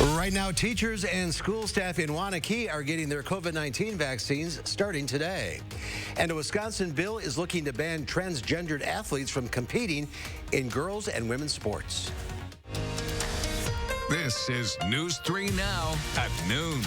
Right now, teachers and school staff in Waunakee are getting their COVID-19 vaccines starting today. And a Wisconsin bill is looking to ban transgendered athletes from competing in girls' and women's sports. This is News 3 Now at noon.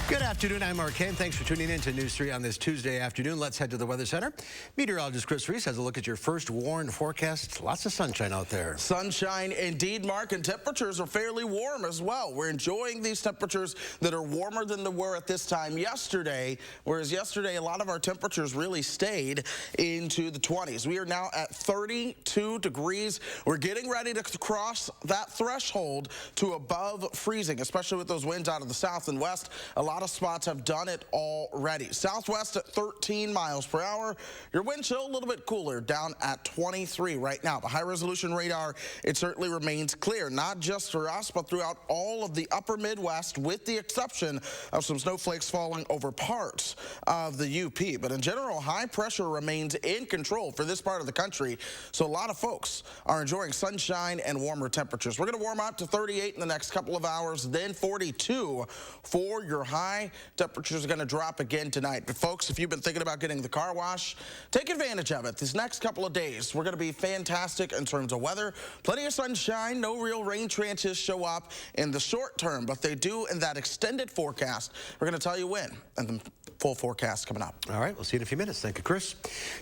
Good afternoon. I'm Mark Kane. Thanks for tuning in to News 3 on this Tuesday afternoon. Let's head to the Weather Center. Meteorologist Chris Reese has a look at your first warned forecast. Lots of sunshine out there. Sunshine indeed, Mark, and temperatures are fairly warm as well. We're enjoying these temperatures that are warmer than they were at this time yesterday, whereas yesterday a lot of our temperatures really stayed into the 20s. We are now at 32 degrees. We're getting ready to cross that threshold to above freezing, especially with those winds out of the south and west. A lot of spots have done it already. Southwest at 13 miles per hour. Your wind chill a little bit cooler, down at 23 right now. The high-resolution radar, it certainly remains clear, not just for us, but throughout all of the upper Midwest, with the exception of some snowflakes falling over parts of the UP. But in general, high pressure remains in control for this part of the country, so a lot of folks are enjoying sunshine and warmer temperatures. We're going to warm up to 38 in the next couple of hours, then 42 for your high. Temperatures are going to drop again tonight. But folks, if you've been thinking about getting the car wash, take advantage of it. These next couple of days, we're going to be fantastic in terms of weather. Plenty of sunshine. No real rain chances show up in the short term, but they do in that extended forecast. We're going to tell you when, and the full forecast coming up. All right, we'll see you in a few minutes. Thank you, Chris.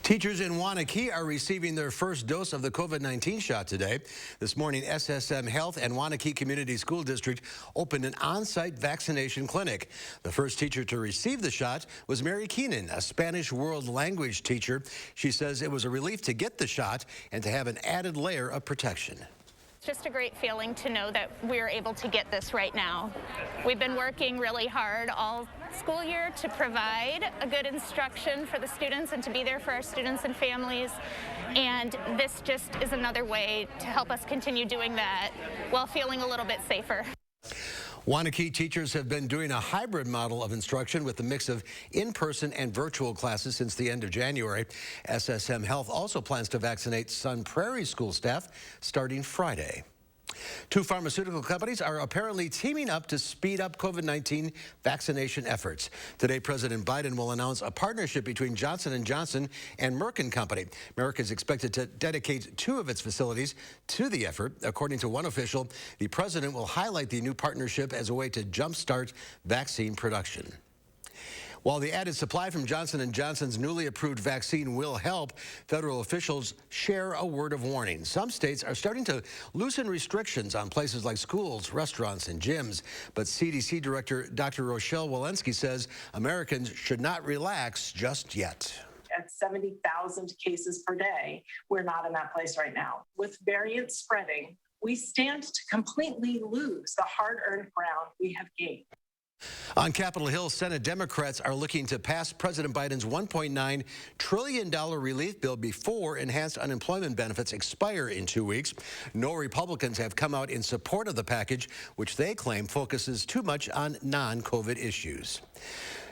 Teachers in Waunakee are receiving their first dose of the COVID-19 shot today. This morning, SSM Health and Waunakee Community School District opened an on-site vaccination clinic. The first teacher to receive the shot was Mary Keenan, a Spanish world language teacher. She says it was a relief to get the shot and to have an added layer of protection. It's just a great feeling to know that we're able to get this right now. We've been working really hard all school year to provide a good instruction for the students and to be there for our students and families. And this just is another way to help us continue doing that while feeling a little bit safer. Waunakee teachers have been doing a hybrid model of instruction with a mix of in-person and virtual classes since the end of January. SSM Health also plans to vaccinate Sun Prairie school staff starting Friday. Two pharmaceutical companies are apparently teaming up to speed up COVID-19 vaccination efforts. Today, President Biden will announce a partnership between Johnson & Johnson and Merck & Company. Merck is expected to dedicate 2 of its facilities to the effort. According to one official, the president will highlight the new partnership as a way to jumpstart vaccine production. While the added supply from Johnson & Johnson's newly approved vaccine will help, federal officials share a word of warning. Some states are starting to loosen restrictions on places like schools, restaurants, and gyms. But CDC Director Dr. Rochelle Walensky says Americans should not relax just yet. At 70,000 cases per day, we're not in that place right now. With variants spreading, we stand to completely lose the hard-earned ground we have gained. On Capitol Hill, Senate Democrats are looking to pass President Biden's $1.9 trillion relief bill before enhanced unemployment benefits expire in 2 weeks. No Republicans have come out in support of the package, which they claim focuses too much on non-COVID issues.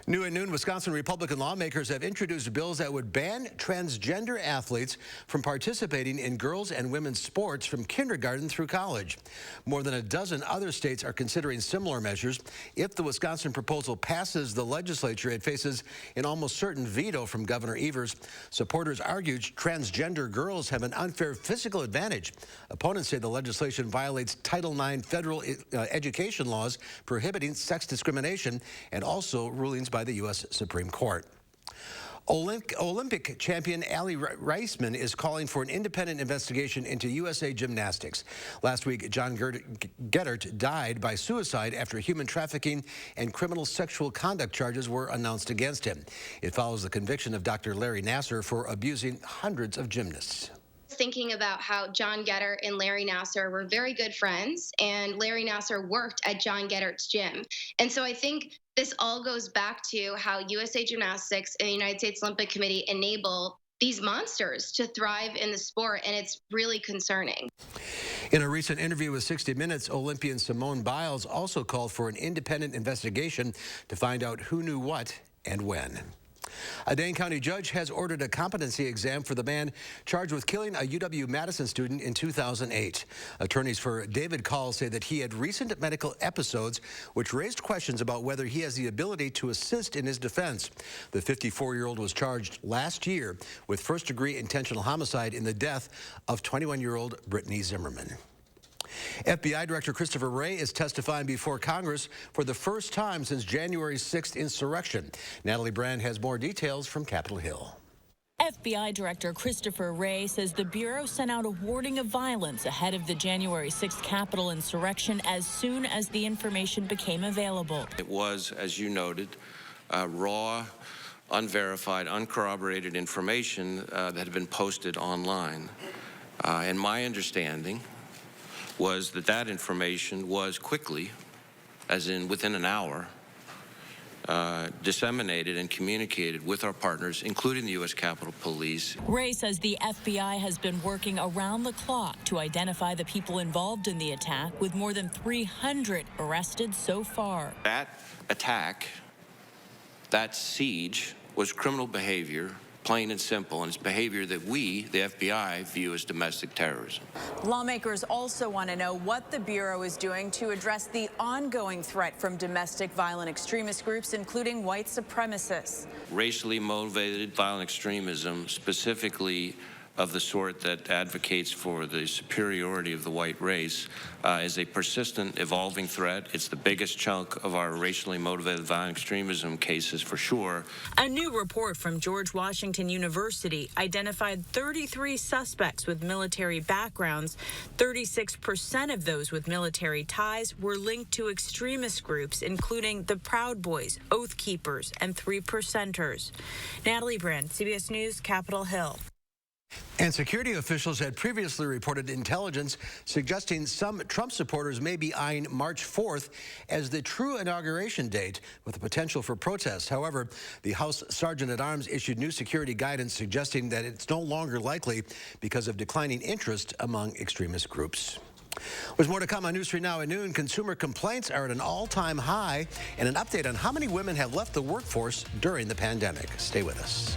New at noon, Wisconsin Republican lawmakers have introduced bills that would ban transgender athletes from participating in girls' and women's sports from kindergarten through college. More than a dozen other states are considering similar measures. If the Wisconsin proposal passes the legislature, it faces an almost certain veto from Governor Evers. Supporters argued transgender girls have an unfair physical advantage. Opponents say the legislation violates Title IX federal education laws prohibiting sex discrimination and also rulings by the U.S. Supreme Court. Olympic champion Allie Reisman is calling for an independent investigation into USA Gymnastics. Last week, John Geddert died by suicide after human trafficking and criminal sexual conduct charges were announced against him. It follows the conviction of Dr. Larry Nassar for abusing hundreds of gymnasts. Thinking about how John Geddert and Larry Nassar were very good friends, and Larry Nassar worked at John Geddert's gym. And so I think this all goes back to how USA Gymnastics and the United States Olympic Committee enable these monsters to thrive in the sport, and it's really concerning. In a recent interview with 60 Minutes, Olympian Simone Biles also called for an independent investigation to find out who knew what and when. A Dane County judge has ordered a competency exam for the man charged with killing a UW-Madison student in 2008. Attorneys for David Call say that he had recent medical episodes which raised questions about whether he has the ability to assist in his defense. The 54-year-old was charged last year with first-degree intentional homicide in the death of 21-year-old Brittany Zimmerman. FBI Director Christopher Wray is testifying before Congress for the first time since January 6th insurrection. Natalie Brand has more details from Capitol Hill. FBI Director Christopher Wray says the Bureau sent out a warning of violence ahead of the January 6th Capitol insurrection as soon as the information became available. It was, as you noted, raw, unverified, uncorroborated information that had been posted online. And my understanding was that information was quickly, as in within an hour, disseminated and communicated with our partners, including the U.S. Capitol Police. Wray says the FBI has been working around the clock to identify the people involved in the attack, with more than 300 arrested so far. That attack, that siege, was criminal behavior, plain and simple, and it's behavior that we, the FBI, view as domestic terrorism. Lawmakers also want to know what the Bureau is doing to address the ongoing threat from domestic violent extremist groups, including white supremacists. Racially motivated violent extremism, specifically of the sort that advocates for the superiority of the white race, is a persistent, evolving threat. It's the biggest chunk of our racially motivated violent extremism cases, for sure. A new report from George Washington University identified 33 suspects with military backgrounds. 36% of those with military ties were linked to extremist groups, including the Proud Boys, Oath Keepers, and 3%ers. Natalie Brand, CBS News, Capitol Hill. And security officials had previously reported intelligence suggesting some Trump supporters may be eyeing March 4th as the true inauguration date, with the potential for protests. However, the House Sergeant-at-Arms issued new security guidance suggesting that it's no longer likely because of declining interest among extremist groups. There's more to come on News 3 Now at noon. Consumer complaints are at an all-time high, and an update on how many women have left the workforce during the pandemic. Stay with us.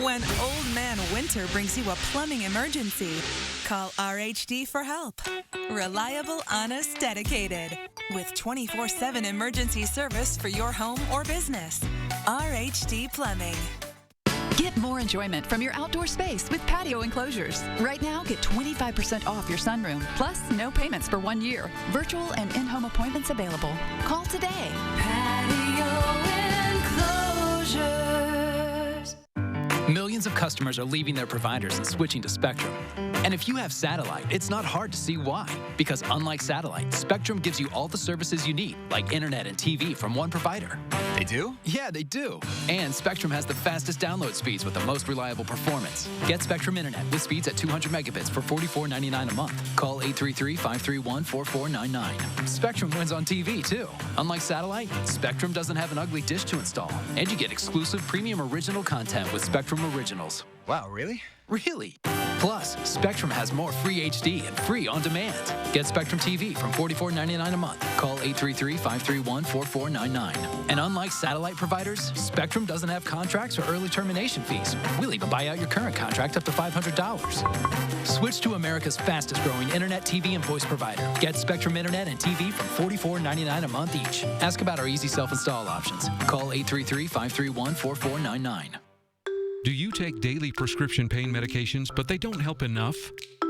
When Old Man Winter brings you a plumbing emergency, call RHD for help. Reliable, honest, dedicated. With 24/7 emergency service for your home or business. RHD Plumbing. Get more enjoyment from your outdoor space with patio enclosures. Right now, get 25% off your sunroom, plus no payments for 1 year. Virtual and in-home appointments available. Call today. Patio enclosures. Millions of customers are leaving their providers and switching to Spectrum. And if you have satellite, it's not hard to see why. Because unlike satellite, Spectrum gives you all the services you need, like internet and TV from one provider. They do? Yeah, they do. And Spectrum has the fastest download speeds with the most reliable performance. Get Spectrum Internet with speeds at 200 megabits for $44.99 a month. Call 833-531-4499. Spectrum wins on TV, too. Unlike satellite, Spectrum doesn't have an ugly dish to install. And you get exclusive premium original content with Spectrum Originals. Wow, really? Really? Plus, Spectrum has more free HD and free on demand. Get Spectrum TV from $44.99 a month. Call 833-531-4499. And unlike satellite providers, Spectrum doesn't have contracts or early termination fees. We'll even buy out your current contract up to $500. Switch to America's fastest growing internet, TV, and voice provider. Get Spectrum Internet and TV from $44.99 a month each. Ask about our easy self-install options. Call 833-531-4499. Do you take daily prescription pain medications, but they don't help enough?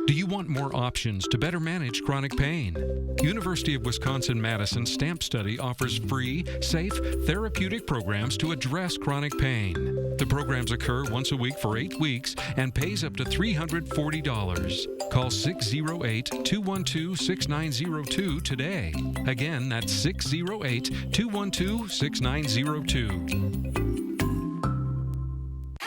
Do you want more options to better manage chronic pain? University of Wisconsin-Madison STAMP Study offers free, safe, therapeutic programs to address chronic pain. The programs occur once a week for 8 weeks and pays up to $340. Call 608-212-6902 today. Again, that's 608-212-6902.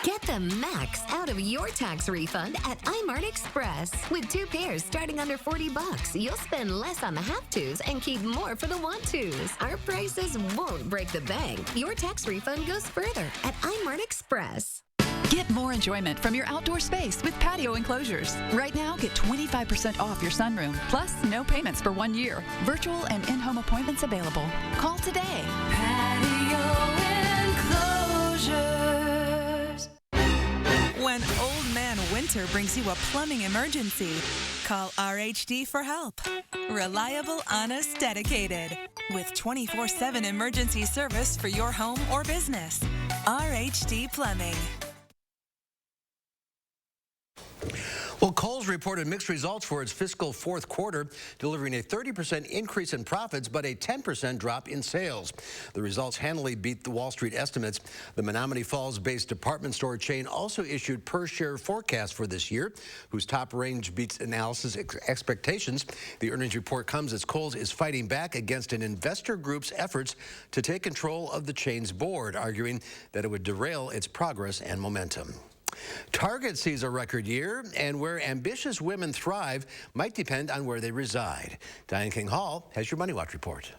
Get the max out of your tax refund at iMart Express. With 2 pairs starting under $40, you'll spend less on the have-tos and keep more for the want-tos. Our prices won't break the bank. Your tax refund goes further at iMart Express. Get more enjoyment from your outdoor space with patio enclosures. Right now, get 25% off your sunroom, plus no payments for 1 year. Virtual and in-home appointments available. Call today. Patio enclosures. When Old Man Winter brings you a plumbing emergency, call RHD for help. Reliable, honest, dedicated. With 24/7 emergency service for your home or business. RHD Plumbing. Well, Kohl's reported mixed results for its fiscal fourth quarter, delivering a 30% increase in profits, but a 10% drop in sales. The results handily beat the Wall Street estimates. The Menominee Falls-based department store chain also issued per-share forecasts for this year, whose top range beats analysis expectations. The earnings report comes as Kohl's is fighting back against an investor group's efforts to take control of the chain's board, arguing that it would derail its progress and momentum. Target sees a record year, and where ambitious women thrive might depend on where they reside. Diane King Hall has your Money Watch report.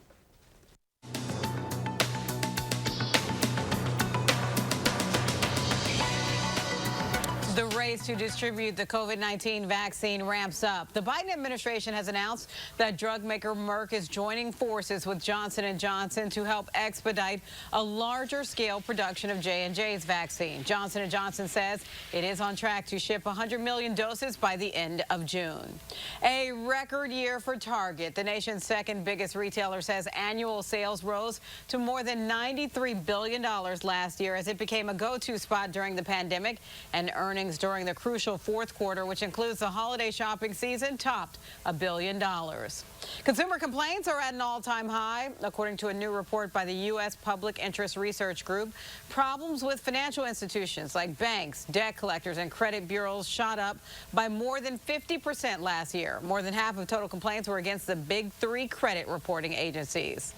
The race to distribute the COVID-19 vaccine ramps up. The Biden administration has announced that drug maker Merck is joining forces with Johnson & Johnson to help expedite a larger scale production of J&J's vaccine. Johnson & Johnson says it is on track to ship 100 million doses by the end of June. A record year for Target. The nation's second biggest retailer says annual sales rose to more than $93 billion last year as it became a go-to spot during the pandemic, and earnings during the crucial fourth quarter, which includes the holiday shopping season, topped $1 billion. Consumer complaints are at an all-time high. According to a new report by the U.S. Public Interest Research Group, problems with financial institutions like banks, debt collectors, and credit bureaus shot up by more than 50% last year. More than half of total complaints were against the big three credit reporting agencies.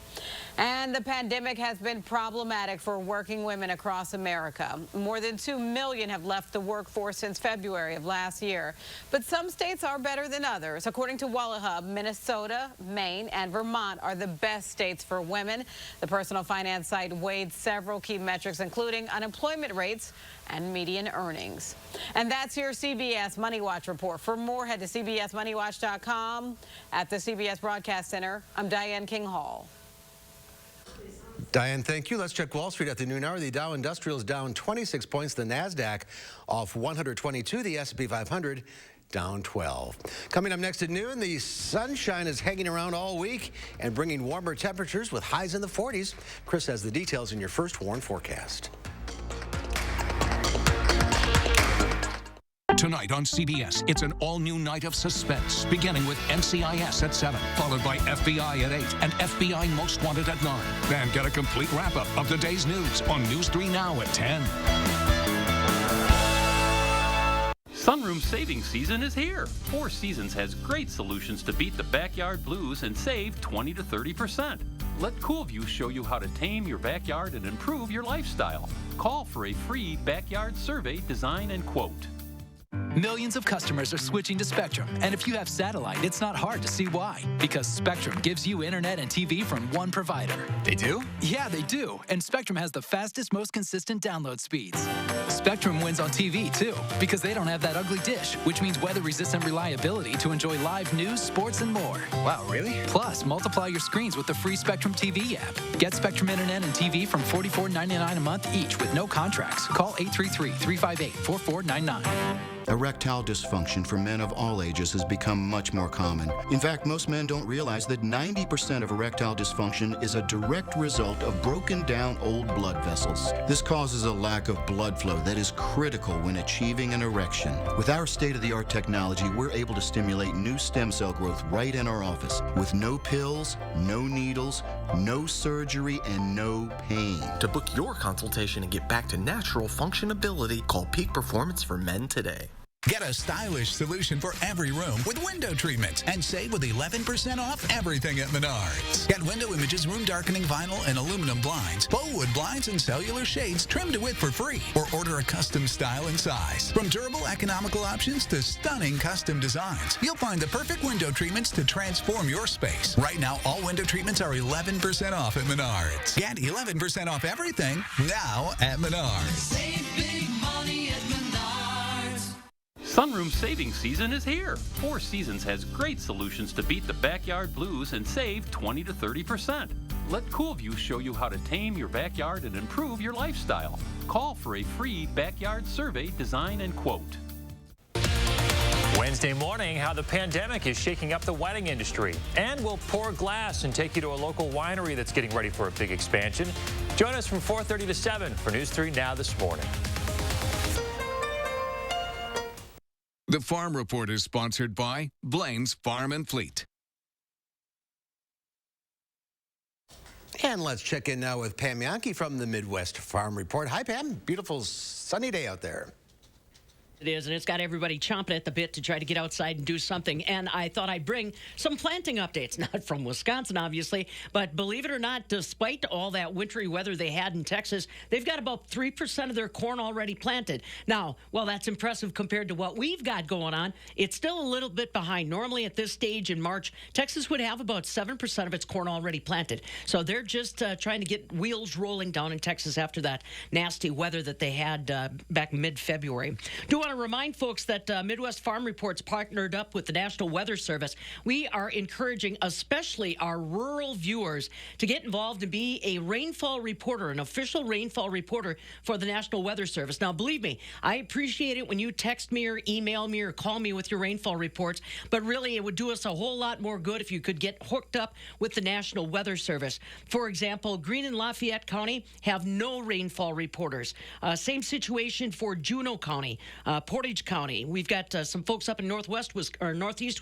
And the pandemic has been problematic for working women across America. More than 2 million have left the workforce since February of last year. But some states are better than others. According to WallaHub, Minnesota, Maine, and Vermont are the best states for women. The personal finance site weighed several key metrics, including unemployment rates and median earnings. And that's your CBS Money Watch report. For more, head to cbsmoneywatch.com. At the CBS Broadcast Center, I'm Diane King Hall. Diane, thank you. Let's check Wall Street at the noon hour. The Dow Industrial is down 26 points. The NASDAQ off 122. The S&P 500 down 12. Coming up next at noon, the sunshine is hanging around all week and bringing warmer temperatures with highs in the 40s. Chris has the details in your First Warn forecast. Tonight on CBS, it's an all-new night of suspense, beginning with NCIS at 7, followed by FBI at 8, and FBI Most Wanted at 9. Then get a complete wrap-up of the day's news on News 3 Now at 10. Sunroom savings season is here. Four Seasons has great solutions to beat the backyard blues and save 20 to 30%. Let CoolView show you how to tame your backyard and improve your lifestyle. Call for a free backyard survey, design, and quote. Millions of customers are switching to Spectrum, and if you have satellite, it's not hard to see why. Because Spectrum gives you internet and TV from one provider. They do? Yeah, they do. And Spectrum has the fastest, most consistent download speeds. Spectrum wins on TV, too, because they don't have that ugly dish, which means weather-resistant reliability to enjoy live news, sports, and more. Wow, really? Plus, multiply your screens with the free Spectrum TV app. Get Spectrum internet and TV from $44.99 a month each with no contracts. Call 833-358-4499. Erectile dysfunction for men of all ages has become much more common. In fact, most men don't realize that 90% of erectile dysfunction is a direct result of broken down old blood vessels. This causes a lack of blood flow that is critical when achieving an erection. With our state-of-the-art technology, we're able to stimulate new stem cell growth right in our office with no pills, no needles, no surgery, and no pain. To book your consultation and get back to natural functionability, call Peak Performance for Men today. Get a stylish solution for every room with window treatment and save with 11% off everything at Menards. Get window images, room darkening vinyl and aluminum blinds, bowwood blinds, and cellular shades trimmed to width for free, or order a custom style and size. From durable, economical options to stunning custom designs, you'll find the perfect window treatments to transform your space. Right now, all window treatments are 11% off at Menards. Get 11% off everything now at Menards. Save big money at Menards. Sunroom savings season is here. Four Seasons has great solutions to beat the backyard blues and save 20 to 30%. Let CoolView show you how to tame your backyard and improve your lifestyle. Call for a free backyard survey, design, and quote. Wednesday morning, how the pandemic is shaking up the wedding industry. And we'll pour glass and take you to a local winery that's getting ready for a big expansion. Join us from 4:30 to 7 for News 3 Now this morning. The Farm Report is sponsored by Blaine's Farm and Fleet. And let's check in now with Pam Yankee from the Midwest Farm Report. Hi, Pam. Beautiful sunny day out there. It is, and it's got everybody chomping at the bit to try to get outside and do something. And I thought I'd bring some planting updates, not from Wisconsin, obviously, but believe it or not, despite all that wintry weather they had in Texas, they've got about 3% of their corn already planted. Now, while that's impressive compared to what we've got going on, it's still a little bit behind. Normally at this stage in March, Texas would have about 7% of its corn already planted. So they're just trying to get wheels rolling down in Texas after that nasty weather that they had back mid-February. Do want to remind folks that Midwest Farm Report's partnered up with the National Weather Service. We are encouraging especially our rural viewers to get involved and be a rainfall reporter, an official rainfall reporter for the National Weather Service. Now, believe me, I appreciate it when you text me or email me or call me with your rainfall reports, but really it would do us a whole lot more good if you could get hooked up with the National Weather Service. For example, Greene and Lafayette County have no rainfall reporters. Same situation for Juneau County. Portage County, we've got some folks up in northeast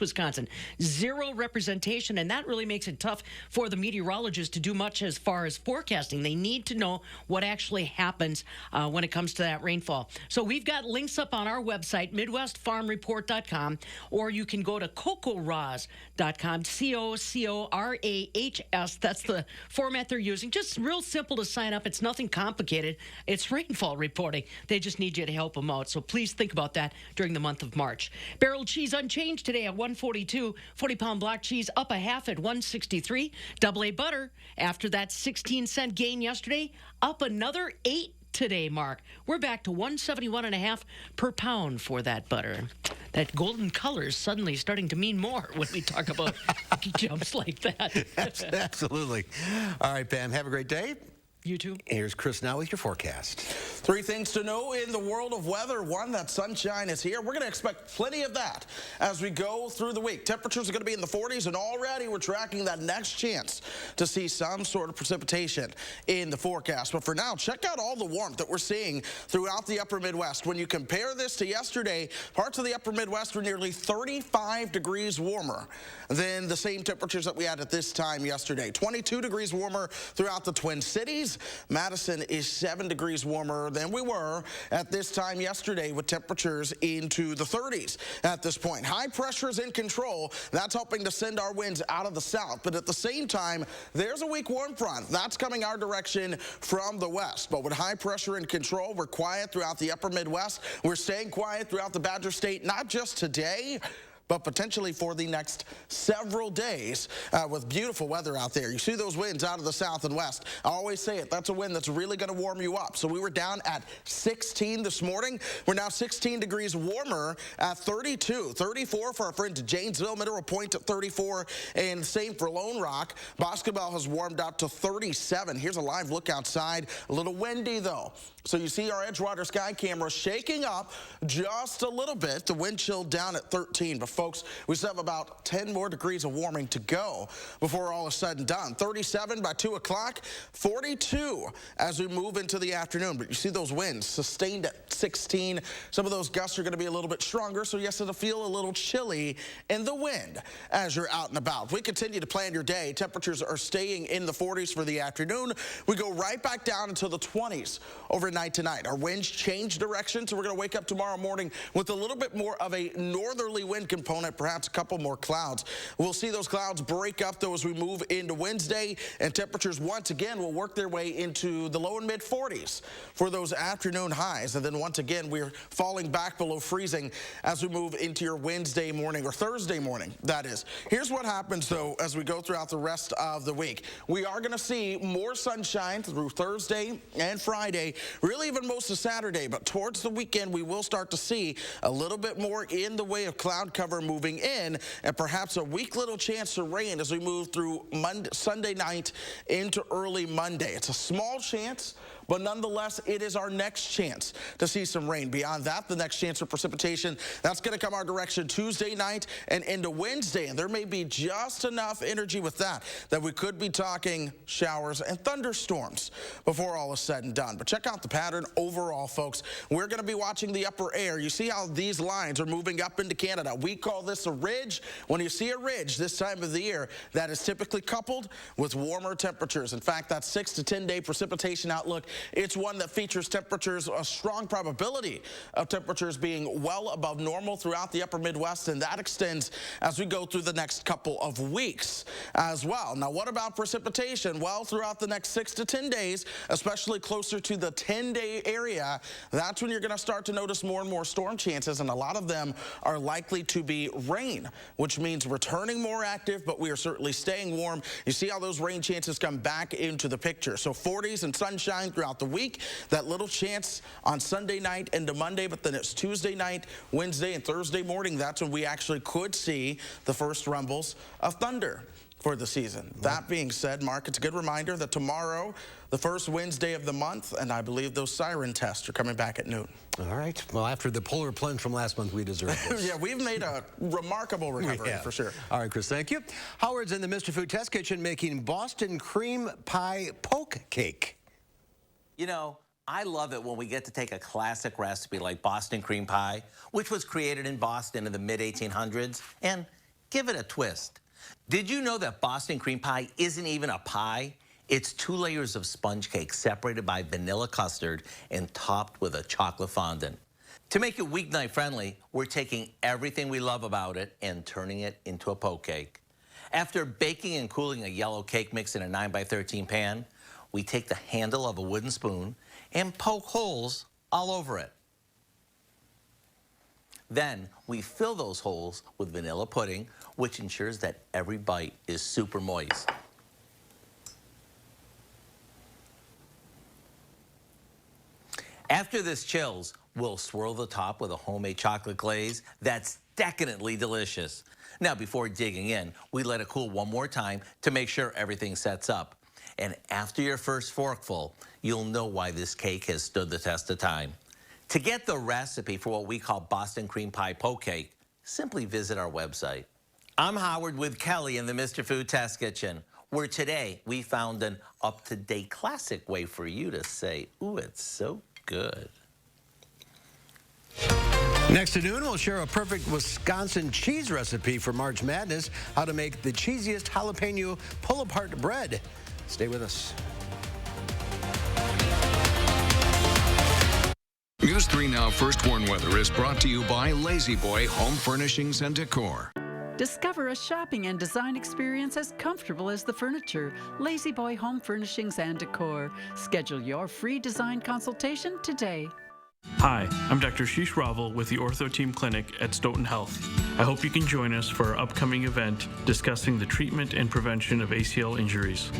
Wisconsin. Zero representation, and that really makes it tough for the meteorologists to do much as far as forecasting. They need to know what actually happens when it comes to that rainfall. So we've got links up on our website, MidwestFarmReport.com, or you can go to CocoRahs.com, CoCorahs. That's the format they're using. Just real simple to sign up. It's nothing complicated. It's rainfall reporting. They just need you to help them out. So please think about that during the month of March. Barrel cheese unchanged today at $1.42. 40-pound block cheese up a half at $1.63. Double A butter, after that 16-cent gain yesterday, up another 8 today, Mark. We're back to $1.71.5 per pound for that butter. That golden color is suddenly starting to mean more when we talk about jumps like that. Absolutely. All right, Pam, have a great day. You too. Here's Chris now with your forecast. 3 things to know in the world of weather. One, that sunshine is here. We're going to expect plenty of that as we go through the week. Temperatures are going to be in the 40s, and already we're tracking that next chance to see some sort of precipitation in the forecast. But for now, check out all the warmth that we're seeing throughout the upper Midwest. When you compare this to yesterday, parts of the upper Midwest were nearly 35 degrees warmer than the same temperatures that we had at this time yesterday. 22 degrees warmer throughout the Twin Cities. Madison is 7 degrees warmer than we were at this time yesterday, with temperatures into the 30s at this point. High pressure is in control. That's helping to send our winds out of the south. But at the same time, there's a weak warm front that's coming our direction from the west. But with high pressure in control, we're quiet throughout the upper Midwest. We're staying quiet throughout the Badger State, not just today, but potentially for the next several days with beautiful weather out there. You see those winds out of the south and west. I always say it, that's a wind that's really going to warm you up. So we were down at 16 this morning. We're now 16 degrees warmer at 32. 34 for our friend Janesville, Mineral Point at 34, and same for Lone Rock. Boscobel has warmed up to 37. Here's a live look outside. A little windy though. So you see our Edgewater sky camera shaking up just a little bit. The wind chill down at 13. But folks, we still have about 10 more degrees of warming to go before all is said and done. 37 by 2 o'clock, 42 as we move into the afternoon. But you see those winds sustained at 16. Some of those gusts are going to be a little bit stronger. So yes, it'll feel a little chilly in the wind as you're out and about. We continue to plan your day. Temperatures are staying in the 40s for the afternoon. We go right back down into the 20s overnight tonight. Our winds change direction, so we're going to wake up tomorrow morning with a little bit more of a northerly wind component, perhaps a couple more clouds. We'll see those clouds break up, though, as we move into Wednesday, and temperatures once again will work their way into the low and mid 40s for those afternoon highs. And then once again, we're falling back below freezing as we move into your Wednesday morning, or Thursday morning, that is. Here's what happens, though, as we go throughout the rest of the week. We are going to see more sunshine through Thursday and Friday, really even most of Saturday, but towards the weekend, we will start to see a little bit more in the way of cloud cover moving in, and perhaps a weak little chance of rain as we move through Sunday night into early Monday. It's a small chance, but nonetheless, it is our next chance to see some rain. Beyond that, the next chance for precipitation, that's going to come our direction Tuesday night and into Wednesday. And there may be just enough energy with that we could be talking showers and thunderstorms before all is said and done. But check out the pattern overall, folks. We're going to be watching the upper air. You see how these lines are moving up into Canada. We call this a ridge. When you see a ridge this time of the year, that is typically coupled with warmer temperatures. In fact, that 6 to 10 day precipitation outlook, it's one that features temperatures, a strong probability of temperatures being well above normal throughout the upper Midwest, and that extends as we go through the next couple of weeks as well. Now, what about precipitation? Well, throughout the next 6 to 10 days, especially closer to the 10-day area, that's when you're going to start to notice more and more storm chances, and a lot of them are likely to be rain, which means returning more active, but we are certainly staying warm. You see how those rain chances come back into the picture. So 40s and sunshine throughout the week, that little chance on Sunday night into Monday, but then it's Tuesday night, Wednesday, and Thursday morning. That's when we actually could see the first rumbles of thunder for the season. That being said, Mark, it's a good reminder that tomorrow, the first Wednesday of the month, and I believe those siren tests are coming back at noon. All right. Well, after the polar plunge from last month, we deserve this. Yeah, we've made a remarkable recovery for sure. All right, Chris, thank you. Howard's in the Mr. Food Test Kitchen making Boston cream pie poke cake. You know, I love it when we get to take a classic recipe like Boston cream pie, which was created in Boston in the mid-1800s, and give it a twist. Did you know that Boston cream pie isn't even a pie? It's 2 layers of sponge cake separated by vanilla custard and topped with a chocolate fondant. To make it weeknight friendly, we're taking everything we love about it and turning it into a poke cake. After baking and cooling a yellow cake mix in a 9x13 pan, we take the handle of a wooden spoon and poke holes all over it. Then we fill those holes with vanilla pudding, which ensures that every bite is super moist. After this chills, we'll swirl the top with a homemade chocolate glaze that's decadently delicious. Now, before digging in, we let it cool one more time to make sure everything sets up. And after your first forkful, you'll know why this cake has stood the test of time. To get the recipe for what we call Boston cream pie poke cake, simply visit our website. I'm Howard with Kelly in the Mr. Food Test Kitchen, where today we found an up-to-date classic way for you to say, ooh, it's so good. Next to noon, we'll share a perfect Wisconsin cheese recipe for March Madness, how to make the cheesiest jalapeno pull-apart bread. Stay with us. News 3 Now First Warn Weather is brought to you by Lazy Boy Home Furnishings and Decor. Discover a shopping and design experience as comfortable as the furniture. Lazy Boy Home Furnishings and Decor. Schedule your free design consultation today. Hi, I'm Dr. Sheesh Raval with the Ortho Team Clinic at Stoughton Health. I hope you can join us for our upcoming event discussing the treatment and prevention of ACL injuries.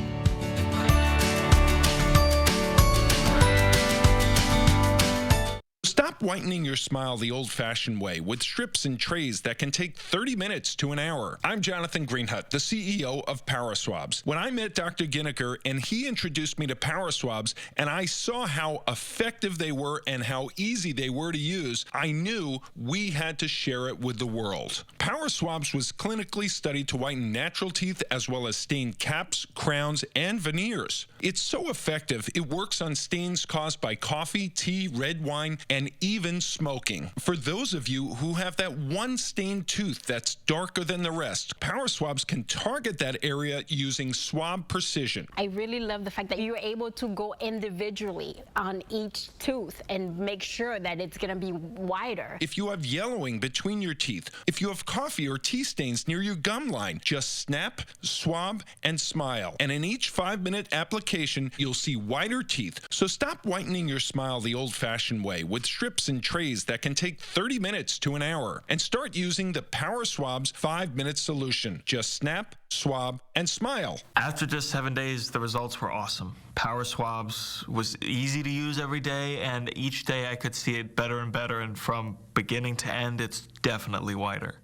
Stop whitening your smile the old-fashioned way with strips and trays that can take 30 minutes to an hour. I'm Jonathan Greenhut, the CEO of PowerSwabs. When I met Dr. Ginniker and he introduced me to PowerSwabs and I saw how effective they were and how easy they were to use, I knew we had to share it with the world. PowerSwabs was clinically studied to whiten natural teeth as well as stained caps, crowns, and veneers. It's so effective, it works on stains caused by coffee, tea, red wine, and even even smoking. For those of you who have that one stained tooth that's darker than the rest, Power Swabs can target that area using swab precision. I really love the fact that you're able to go individually on each tooth and make sure that it's going to be wider. If you have yellowing between your teeth, if you have coffee or tea stains near your gum line, just snap, swab, and smile. And in each 5-minute application, you'll see whiter teeth. So stop whitening your smile the old-fashioned way with strips and trays that can take 30 minutes to an hour. And start using the Power Swabs 5-minute solution. Just snap, swab, and smile. After just 7 days, the results were awesome. Power Swabs was easy to use every day, and each day I could see it better and better, and from beginning to end, it's definitely whiter.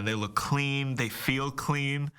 They look clean, they feel clean,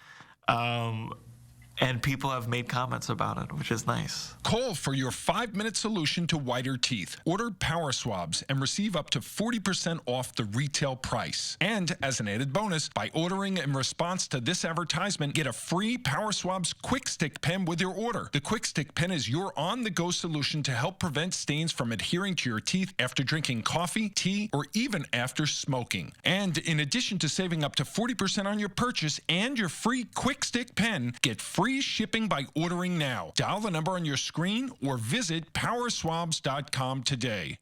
and people have made comments about it, which is nice. Call for your 5-minute solution to whiter teeth. Order Power Swabs and receive up to 40% off the retail price. And as an added bonus, by ordering in response to this advertisement, get a free Power Swabs Quick Stick Pen with your order. The Quick Stick Pen is your on-the-go solution to help prevent stains from adhering to your teeth after drinking coffee, tea, or even after smoking. And in addition to saving up to 40% on your purchase and your free Quick Stick Pen, get free shipping by ordering now. Dial the number on your screen or visit powerswabs.com today.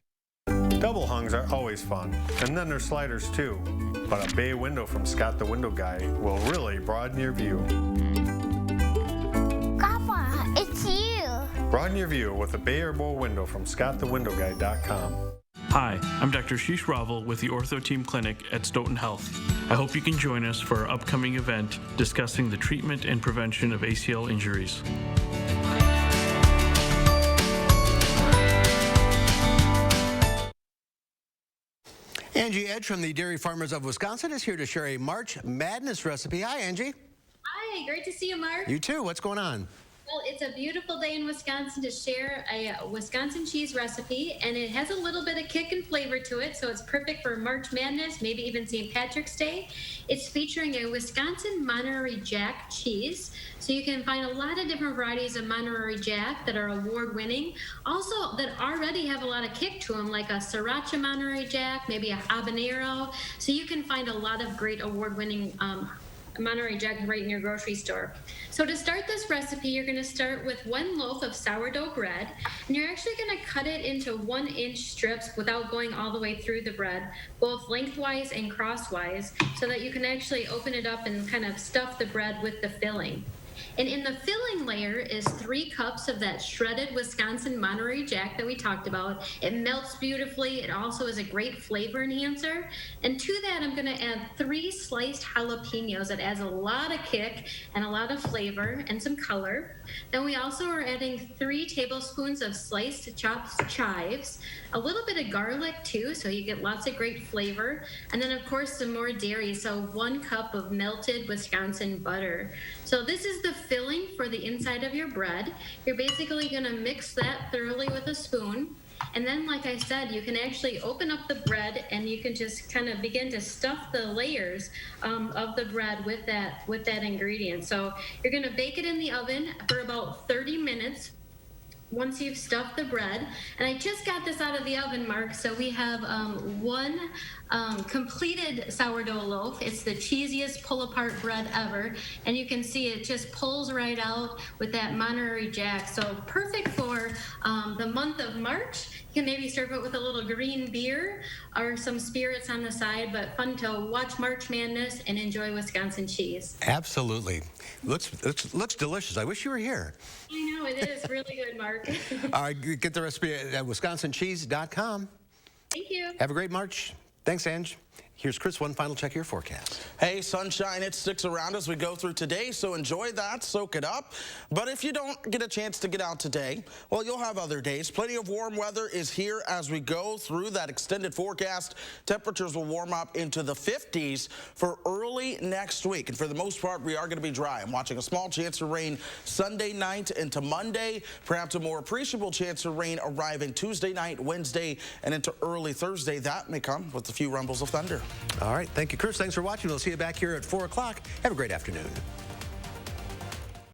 Double hungs are always fun, and then there's sliders too. But a bay window from Scott the Window Guy will really broaden your view. Grandpa, it's you. Broaden your view with a bay or bow window from scottthewindowguy.com. Hi, I'm Dr. Sheesh Raval with the Ortho Team Clinic at Stoughton Health. I hope you can join us for our upcoming event discussing the treatment and prevention of ACL injuries. Angie Edge from the Dairy Farmers of Wisconsin is here to share a March Madness recipe. Hi, Angie. Hi, great to see you, Mark. You too. What's going on? Well, it's a beautiful day in Wisconsin to share a Wisconsin cheese recipe, and it has a little bit of kick and flavor to it, so it's perfect for March Madness, maybe even St. Patrick's Day. It's featuring a Wisconsin Monterey Jack cheese, so you can find a lot of different varieties of Monterey Jack that are award-winning, also that already have a lot of kick to them, like a Sriracha Monterey Jack, maybe a habanero, so you can find a lot of great award-winning Monterey Jack right in your grocery store. So to start this recipe, you're going to start with 1 loaf of sourdough bread, and you're actually going to cut it into 1-inch strips without going all the way through the bread, both lengthwise and crosswise, so that you can actually open it up and kind of stuff the bread with the filling. And in the filling layer is 3 cups of that shredded Wisconsin Monterey Jack that we talked about. It melts beautifully. It also is a great flavor enhancer. And to that, I'm going to add 3 sliced jalapenos. That adds a lot of kick and a lot of flavor and some color. Then we also are adding 3 tablespoons of sliced chopped chives, a little bit of garlic too, so you get lots of great flavor. And then of course some more dairy, so 1 cup of melted Wisconsin butter. So this is the filling for the inside of your bread. You're basically going to mix that thoroughly with a spoon. And then, like I said, you can actually open up the bread and you can just kind of begin to stuff the layers of the bread with that ingredient. So you're going to bake it in the oven for about 30 minutes. Once you've stuffed the bread, and I just got this out of the oven, Mark, so we have 1 completed sourdough loaf. It's the cheesiest pull-apart bread ever, and you can see it just pulls right out with that Monterey Jack. So perfect for the month of March. You can maybe serve it with a little green beer or some spirits on the side, but fun to watch March Madness and enjoy Wisconsin cheese. Absolutely. Looks delicious. I wish you were here. I know, it is really good, Mark. All right, get the recipe at wisconsinccheese.com. Thank you. Have a great March. Thanks, Ange. Here's Chris, one final check of your forecast. Hey, sunshine, it sticks around as we go through today, so enjoy that, soak it up. But if you don't get a chance to get out today, well, you'll have other days. Plenty of warm weather is here as we go through that extended forecast. Temperatures will warm up into the 50s for early next week. And for the most part, we are going to be dry. I'm watching a small chance of rain Sunday night into Monday. Perhaps a more appreciable chance of rain arriving Tuesday night, Wednesday, and into early Thursday. That may come with a few rumbles of thunder. All right. Thank you, Chris. Thanks for watching. We'll see you back here at 4 o'clock. Have a great afternoon.